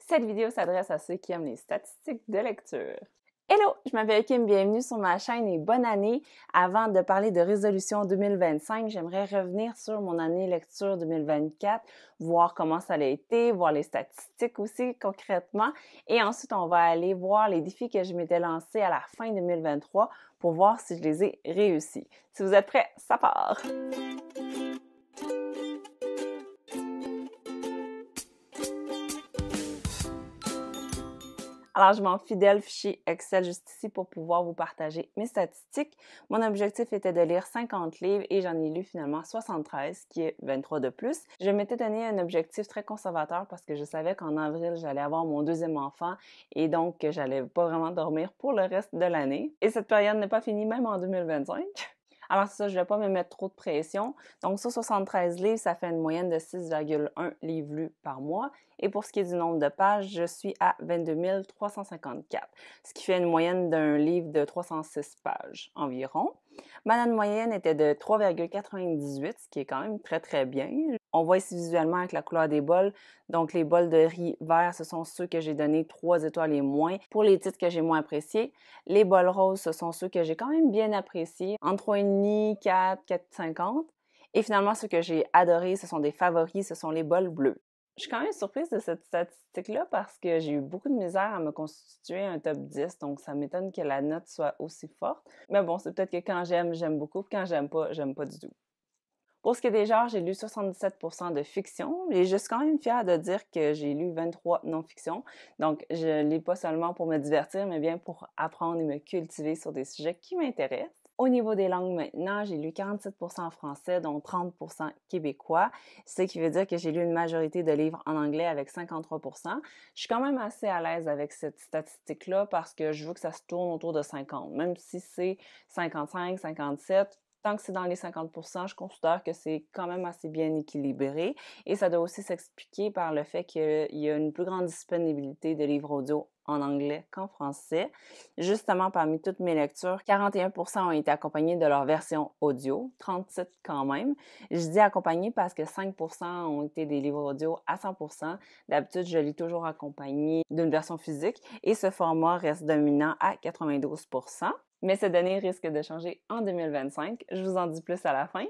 Cette vidéo s'adresse à ceux qui aiment les statistiques de lecture. Hello, je m'appelle Kim, bienvenue sur ma chaîne et bonne année. Avant de parler de résolution 2025, j'aimerais revenir sur mon année lecture 2024, voir comment ça a été, voir les statistiques aussi concrètement. Et ensuite, on va aller voir les défis que je m'étais lancés à la fin 2023 pour voir si je les ai réussis. Si vous êtes prêts, ça part! Alors, je m'en fidèle fichier Excel juste ici pour pouvoir vous partager mes statistiques. Mon objectif était de lire 50 livres et j'en ai lu finalement 73, qui est 23 de plus. Je m'étais donné un objectif très conservateur parce que je savais qu'en avril, j'allais avoir mon deuxième enfant et donc que j'allais pas vraiment dormir pour le reste de l'année. Et cette période n'est pas finie même en 2025. Alors ça, je ne vais pas me mettre trop de pression. Donc sur 73 livres, ça fait une moyenne de 6,1 livres lus par mois. Et pour ce qui est du nombre de pages, je suis à 22 354, ce qui fait une moyenne d'un livre de 306 pages environ. Ma note moyenne était de 3,98, ce qui est quand même très très bien. On voit ici visuellement avec la couleur des bols. Donc les bols de riz vert, ce sont ceux que j'ai donné 3 étoiles et moins pour les titres que j'ai moins appréciés. Les bols roses, ce sont ceux que j'ai quand même bien appréciés, entre 3,5, 4, 4,50. Et finalement, ceux que j'ai adorés, ce sont des favoris, ce sont les bols bleus. Je suis quand même surprise de cette statistique-là parce que j'ai eu beaucoup de misère à me constituer un top 10, donc ça m'étonne que la note soit aussi forte. Mais bon, c'est peut-être que quand j'aime, j'aime beaucoup, puis quand j'aime pas du tout. Pour ce qui est des genres, j'ai lu 77% de fiction et je suis quand même fière de dire que j'ai lu 23 non-fiction. Donc, je lis pas seulement pour me divertir, mais bien pour apprendre et me cultiver sur des sujets qui m'intéressent. Au niveau des langues maintenant, j'ai lu 47% en français, dont 30% québécois, ce qui veut dire que j'ai lu une majorité de livres en anglais avec 53%. Je suis quand même assez à l'aise avec cette statistique-là parce que je veux que ça se tourne autour de 50, même si c'est 55, 57. Tant que c'est dans les 50%, je considère que c'est quand même assez bien équilibré et ça doit aussi s'expliquer par le fait qu'il y a une plus grande disponibilité de livres audio en anglais qu'en français. Justement, parmi toutes mes lectures, 41% ont été accompagnés de leur version audio, 37 quand même. Je dis accompagnés parce que 5% ont été des livres audio à 100%. D'habitude, je lis toujours accompagné d'une version physique et ce format reste dominant à 92%. Mais ces données risquent de changer en 2025. Je vous en dis plus à la fin.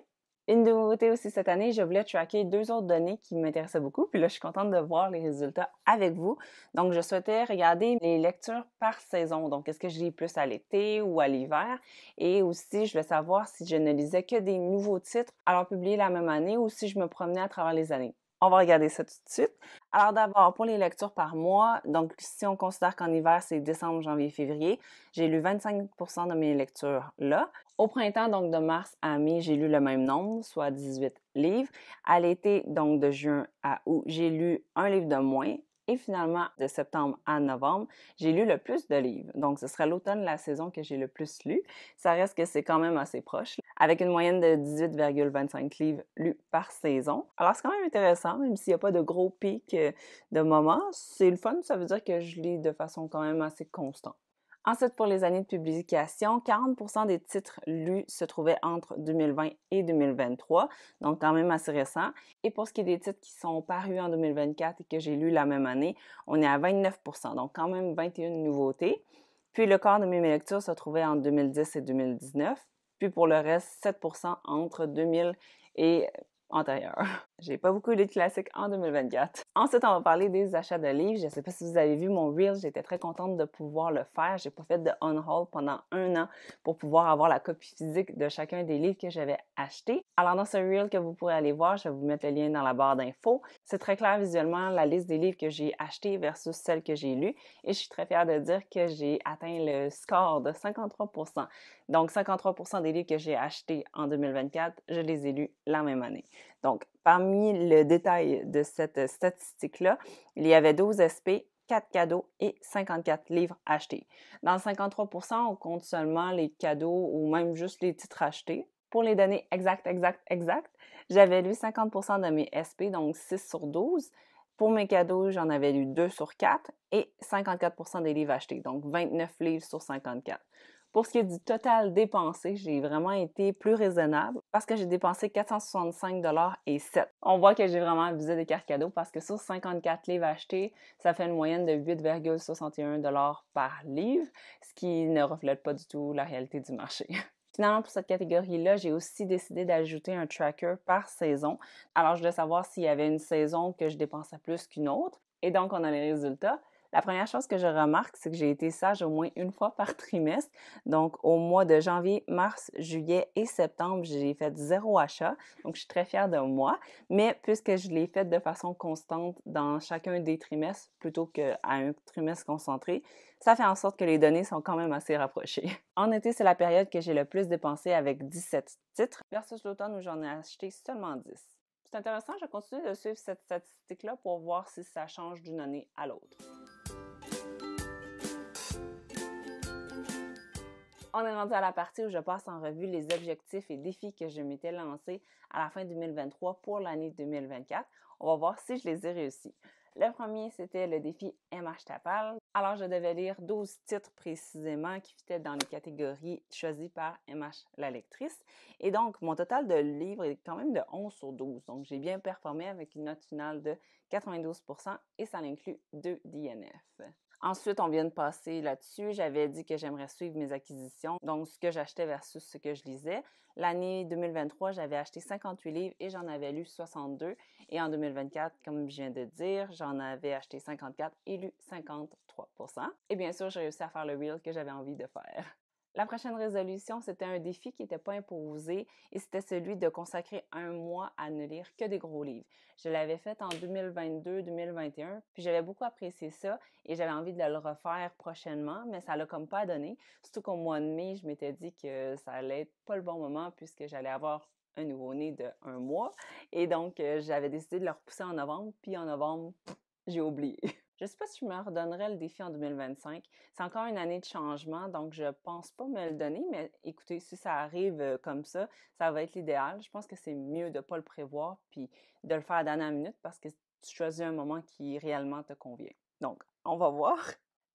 Une nouveauté aussi cette année, je voulais tracker 2 autres données qui m'intéressaient beaucoup. Puis là, je suis contente de voir les résultats avec vous. Donc, je souhaitais regarder les lectures par saison. Donc, est-ce que je lis plus à l'été ou à l'hiver? Et aussi, je veux savoir si je ne lisais que des nouveaux titres alors publiés la même année ou si je me promenais à travers les années. On va regarder ça tout de suite. Alors d'abord, pour les lectures par mois, donc si on considère qu'en hiver, c'est décembre, janvier, février, j'ai lu 25% de mes lectures là. Au printemps, donc de mars à mai, j'ai lu le même nombre, soit 18 livres. À l'été, donc de juin à août, j'ai lu un livre de moins. Et finalement, de septembre à novembre, j'ai lu le plus de livres. Donc, ce serait l'automne, la saison que j'ai le plus lu. Ça reste que c'est quand même assez proche, avec une moyenne de 18,25 livres lus par saison. Alors, c'est quand même intéressant, même s'il n'y a pas de gros pics de moments. C'est le fun, ça veut dire que je lis de façon quand même assez constante. Ensuite, pour les années de publication, 40% des titres lus se trouvaient entre 2020 et 2023, donc quand même assez récent. Et pour ce qui est des titres qui sont parus en 2024 et que j'ai lus la même année, on est à 29%, donc quand même 21 nouveautés. Puis le quart de mes lectures se trouvait entre 2010 et 2019. Puis pour le reste, 7% entre 2000 et antérieur. J'ai pas beaucoup lu de classiques en 2024. Ensuite, on va parler des achats de livres. Je ne sais pas si vous avez vu mon reel, j'étais très contente de pouvoir le faire. J'ai pas fait de on-haul pendant 1 an pour pouvoir avoir la copie physique de chacun des livres que j'avais achetés. Alors dans ce reel que vous pourrez aller voir, je vais vous mettre le lien dans la barre d'infos. C'est très clair visuellement la liste des livres que j'ai achetés versus celles que j'ai lues et je suis très fière de dire que j'ai atteint le score de 53%. Donc 53% des livres que j'ai achetés en 2024, je les ai lus la même année. Donc, parmi le détail de cette statistique-là, il y avait 12 SP, 4 cadeaux et 54 livres achetés. Dans le 53%, on compte seulement les cadeaux ou même juste les titres achetés. Pour les données exactes, j'avais lu 50% de mes SP, donc 6 sur 12. Pour mes cadeaux, j'en avais lu 2 sur 4 et 54% des livres achetés, donc 29 livres sur 54. Pour ce qui est du total dépensé, j'ai vraiment été plus raisonnable parce que j'ai dépensé 465,07 $. On voit que j'ai vraiment abusé des cartes cadeaux parce que sur 54 livres achetés, ça fait une moyenne de 8,61 $ par livre, ce qui ne reflète pas du tout la réalité du marché. Finalement, pour cette catégorie-là, j'ai aussi décidé d'ajouter un tracker par saison. Alors, je voulais savoir s'il y avait une saison que je dépensais plus qu'une autre. Et donc, on a les résultats. La première chose que je remarque, c'est que j'ai été sage au moins une fois par trimestre. Donc, au mois de janvier, mars, juillet et septembre, j'ai fait 0 achat. Donc, je suis très fière de moi. Mais puisque je l'ai fait de façon constante dans chacun des trimestres plutôt qu'à un trimestre concentré, ça fait en sorte que les données sont quand même assez rapprochées. En été, c'est la période que j'ai le plus dépensé avec 17 titres versus l'automne où j'en ai acheté seulement 10. C'est intéressant, je continue de suivre cette statistique-là pour voir si ça change d'une année à l'autre. On est rendu à la partie où je passe en revue les objectifs et défis que je m'étais lancés à la fin 2023 pour l'année 2024. On va voir si je les ai réussis. Le premier, c'était le défi MH Tapal. Alors, je devais lire 12 titres précisément qui fitaient dans les catégories choisies par MH la lectrice. Et donc, mon total de livres est quand même de 11 sur 12. Donc, j'ai bien performé avec une note finale de 92% et ça inclut 2 DNF. Ensuite, on vient de passer là-dessus. J'avais dit que j'aimerais suivre mes acquisitions, donc ce que j'achetais versus ce que je lisais. L'année 2023, j'avais acheté 58 livres et j'en avais lu 62. Et en 2024, comme je viens de dire, j'en avais acheté 54 et lu 53%. Et bien sûr, j'ai réussi à faire le reel que j'avais envie de faire. La prochaine résolution, c'était un défi qui n'était pas imposé et c'était celui de consacrer un mois à ne lire que des gros livres. Je l'avais fait en 2022-2021, puis j'avais beaucoup apprécié ça et j'avais envie de le refaire prochainement, mais ça l'a comme pas donné. Surtout qu'au mois de mai, je m'étais dit que ça allait être pas le bon moment puisque j'allais avoir un nouveau-né de 1 mois. Et donc, j'avais décidé de le repousser en novembre, puis en novembre, j'ai oublié. Je ne sais pas si je me redonnerai le défi en 2025. C'est encore une année de changement, donc je pense pas me le donner, mais écoutez, si ça arrive comme ça va être l'idéal. Je pense que c'est mieux de ne pas le prévoir puis de le faire à la dernière minute parce que tu choisis un moment qui réellement te convient. Donc, on va voir.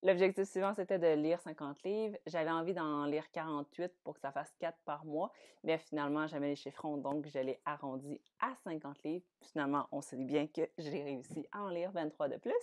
L'objectif suivant, c'était de lire 50 livres. J'avais envie d'en lire 48 pour que ça fasse 4 par mois, mais finalement, j'avais les chiffres ronds, donc je l'ai arrondi à 50 livres. Finalement, on sait bien que j'ai réussi à en lire 23 de plus.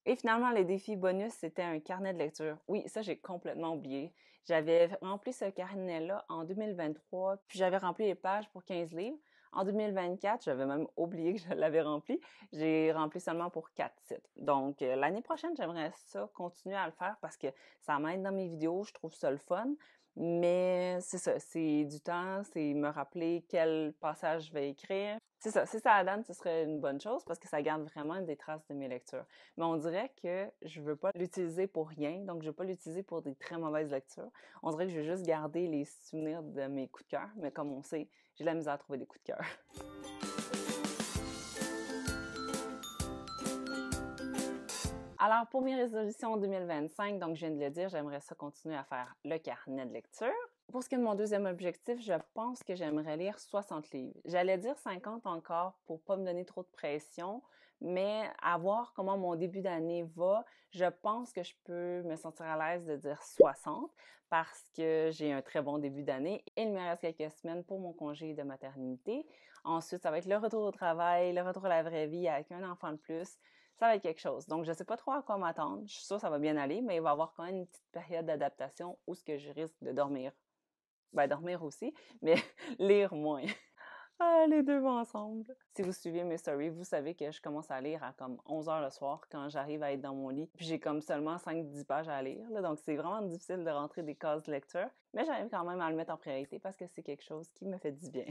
Et finalement, les défis bonus, c'était un carnet de lecture. Oui, ça, j'ai complètement oublié. J'avais rempli ce carnet-là en 2023, puis j'avais rempli les pages pour 15 livres. En 2024, j'avais même oublié que je l'avais rempli. J'ai rempli seulement pour 4 titres. Donc, l'année prochaine, j'aimerais ça continuer à le faire parce que ça m'aide dans mes vidéos, je trouve ça le fun. Mais c'est ça, c'est du temps, c'est me rappeler quel passage je vais écrire. C'est ça, si ça la donne, ce serait une bonne chose parce que ça garde vraiment des traces de mes lectures. Mais on dirait que je veux pas l'utiliser pour rien, donc je veux pas l'utiliser pour des très mauvaises lectures. On dirait que je veux juste garder les souvenirs de mes coups de cœur, mais comme on sait, j'ai la misère à trouver des coups de cœur. Alors, pour mes résolutions 2025, donc je viens de le dire, j'aimerais ça continuer à faire le carnet de lecture. Pour ce qui est de mon deuxième objectif, je pense que j'aimerais lire 60 livres. J'allais dire 50 encore pour pas me donner trop de pression, mais à voir comment mon début d'année va, je pense que je peux me sentir à l'aise de dire 60 parce que j'ai un très bon début d'année et il me reste quelques semaines pour mon congé de maternité. Ensuite, ça va être le retour au travail, le retour à la vraie vie avec un enfant de plus. Ça va être quelque chose. Donc, je ne sais pas trop à quoi m'attendre. Je suis sûre que ça va bien aller, mais il va y avoir quand même une petite période d'adaptation où ce que je risque de dormir. Ben, dormir aussi, mais lire moins. Ah, les deux vont ensemble. Si vous suivez mes stories, vous savez que je commence à lire à comme 11 heures le soir quand j'arrive à être dans mon lit. Puis j'ai comme seulement 5-10 pages à lire, là, donc c'est vraiment difficile de rentrer des cases de lecture. Mais j'arrive quand même à le mettre en priorité parce que c'est quelque chose qui me fait du bien.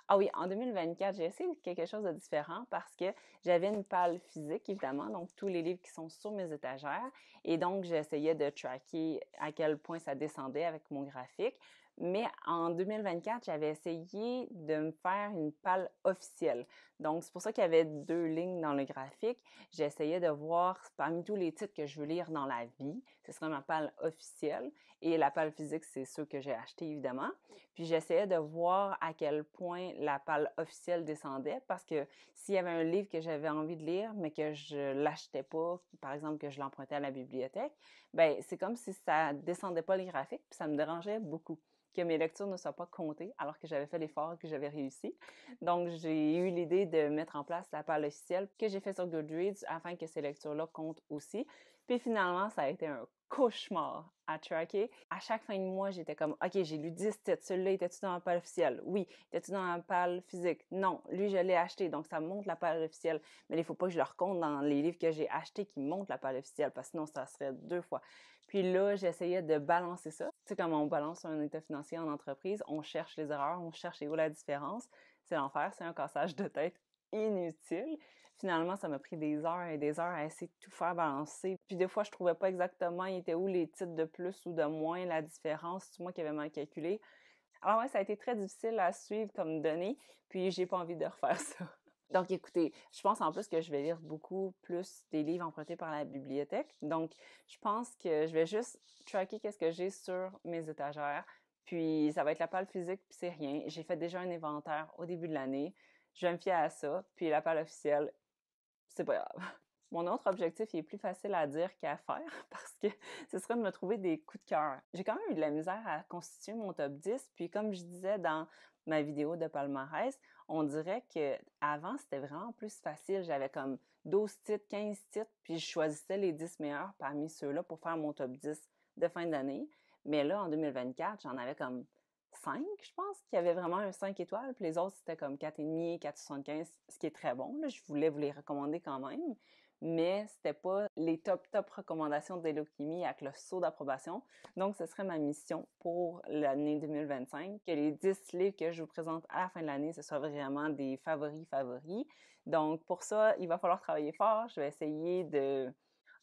Ah oui, en 2024, j'ai essayé quelque chose de différent parce que j'avais une palle physique, évidemment, donc tous les livres qui sont sur mes étagères. Et donc, j'essayais de tracker à quel point ça descendait avec mon graphique. Mais en 2024, j'avais essayé de me faire une palle officielle. Donc, c'est pour ça qu'il y avait 2 lignes dans le graphique. J'essayais de voir parmi tous les titres que je veux lire dans la vie, ce serait ma palle officielle. Et la palle physique, c'est ceux que j'ai achetés, évidemment. Puis j'essayais de voir à quel point la palle officielle descendait, parce que s'il y avait un livre que j'avais envie de lire, mais que je l'achetais pas, par exemple que je l'empruntais à la bibliothèque, ben c'est comme si ça descendait pas les graphiques, puis ça me dérangeait beaucoup que mes lectures ne soient pas comptées alors que j'avais fait l'effort, que j'avais réussi. Donc, j'ai eu l'idée de mettre en place la palle officielle que j'ai fait sur Goodreads afin que ces lectures-là comptent aussi. Puis finalement, ça a été un cauchemar à tracker. À chaque fin de mois, j'étais comme, OK, j'ai lu 10 titres. Celui-là, était-tu dans la palle officielle? Oui. Était-tu dans la palle physique? Non. Lui, je l'ai acheté. Donc, ça montre la palle officielle. Mais il faut pas que je le recompte dans les livres que j'ai achetés qui montrent la palle officielle parce que sinon, ça serait 2 fois. Puis là, j'essayais de balancer ça. Tu sais, comme on balance un état financier en entreprise, on cherche les erreurs, on cherche où la différence. C'est l'enfer, c'est un cassage de tête inutile. Finalement, ça m'a pris des heures et des heures à essayer de tout faire balancer. Puis des fois, je trouvais pas exactement il était où les titres de plus ou de moins, la différence. C'est moi qui avais mal calculé. Alors ouais, ça a été très difficile à suivre comme données, puis j'ai pas envie de refaire ça. Donc, écoutez, je pense en plus que je vais lire beaucoup plus des livres empruntés par la bibliothèque. Donc, je pense que je vais juste tracker qu'est-ce que j'ai sur mes étagères. Puis, ça va être la palle physique, puis c'est rien. J'ai fait déjà un inventaire au début de l'année. Je vais me fier à ça. Puis, la palle officielle, c'est pas grave. Mon autre objectif, il est plus facile à dire qu'à faire parce que ce serait de me trouver des coups de cœur. J'ai quand même eu de la misère à constituer mon top 10, puis comme je disais dans ma vidéo de palmarès, on dirait que avant c'était vraiment plus facile. J'avais comme 12 titres, 15 titres, puis je choisissais les 10 meilleurs parmi ceux-là pour faire mon top 10 de fin d'année. Mais là, en 2024, j'en avais comme 5, je pense, qui avaient vraiment un 5 étoiles, puis les autres, c'était comme 4,5, 4,75, ce qui est très bon. Là, je voulais vous les recommander quand même, mais c'était pas les top recommandations d'Hellochimie avec le saut d'approbation. Donc, ce serait ma mission pour l'année 2025, que les 10 livres que je vous présente à la fin de l'année, ce soit vraiment des favoris. Donc, pour ça, il va falloir travailler fort. Je vais essayer de...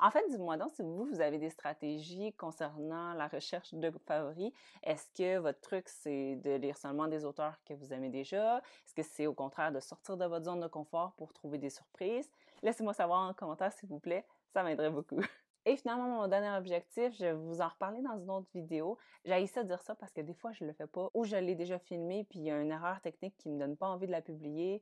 En fait, dis-moi donc si vous avez des stratégies concernant la recherche de favoris. Est-ce que votre truc, c'est de lire seulement des auteurs que vous aimez déjà? Est-ce que c'est au contraire de sortir de votre zone de confort pour trouver des surprises? Laissez-moi savoir en commentaire, s'il vous plaît. Ça m'aiderait beaucoup. Et finalement, mon dernier objectif, je vais vous en reparler dans une autre vidéo. J'ai ça dire ça parce que des fois, je le fais pas ou je l'ai déjà filmé puis il y a une erreur technique qui me donne pas envie de la publier.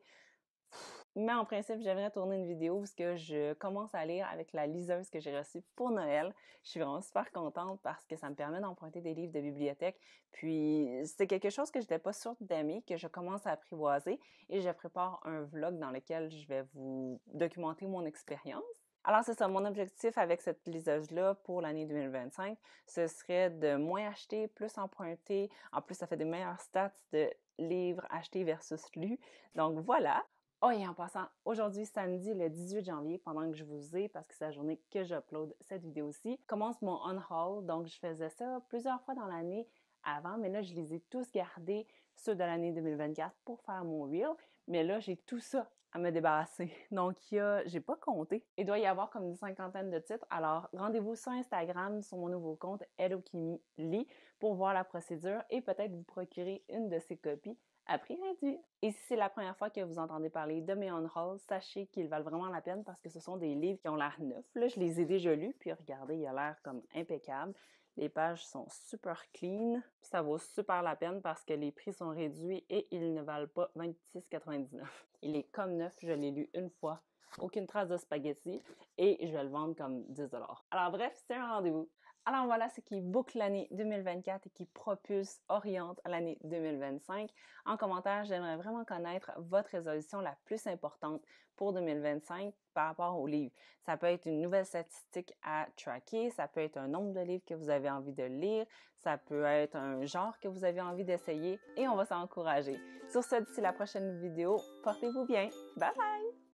Mais en principe, j'aimerais tourner une vidéo où je commence à lire avec la liseuse que j'ai reçue pour Noël. Je suis vraiment super contente parce que ça me permet d'emprunter des livres de bibliothèque. Puis, c'est quelque chose que je n'étais pas sûre d'aimer, que je commence à apprivoiser et je prépare un vlog dans lequel je vais vous documenter mon expérience. Alors, c'est ça, mon objectif avec cette liseuse-là pour l'année 2025, ce serait de moins acheter, plus emprunter. En plus, ça fait des meilleures stats de livres achetés versus lus. Donc, voilà. Oh, et en passant, aujourd'hui, samedi, le 18 janvier, pendant que je vous ai, parce que c'est la journée que j'upload cette vidéo-ci, commence mon on-haul. Donc, je faisais ça plusieurs fois dans l'année avant, mais là, je les ai tous gardés, ceux de l'année 2024, pour faire mon reel. Mais là, j'ai tout ça à me débarrasser. Donc, j'ai pas compté. Il doit y avoir comme une cinquantaine de titres. Alors, rendez-vous sur Instagram, sur mon nouveau compte, Hellochimie pour voir la procédure et peut-être vous procurer une de ces copies à prix réduit. Et si c'est la première fois que vous entendez parler de mes on-hauls, sachez qu'ils valent vraiment la peine parce que ce sont des livres qui ont l'air neufs. Là, je les ai déjà lus, puis regardez, il a l'air comme impeccable. Les pages sont super clean. Ça vaut super la peine parce que les prix sont réduits et ils ne valent pas 26,99. Il est comme neuf, je l'ai lu une fois. Aucune trace de spaghetti et je vais le vendre comme 10 $. Alors bref, c'est un rendez-vous. Alors voilà ce qui boucle l'année 2024 et qui propulse, oriente l'année 2025. En commentaire, j'aimerais vraiment connaître votre résolution la plus importante pour 2025 par rapport aux livres. Ça peut être une nouvelle statistique à tracker, ça peut être un nombre de livres que vous avez envie de lire, ça peut être un genre que vous avez envie d'essayer et on va s'encourager. Sur ce, d'ici la prochaine vidéo, portez-vous bien. Bye bye!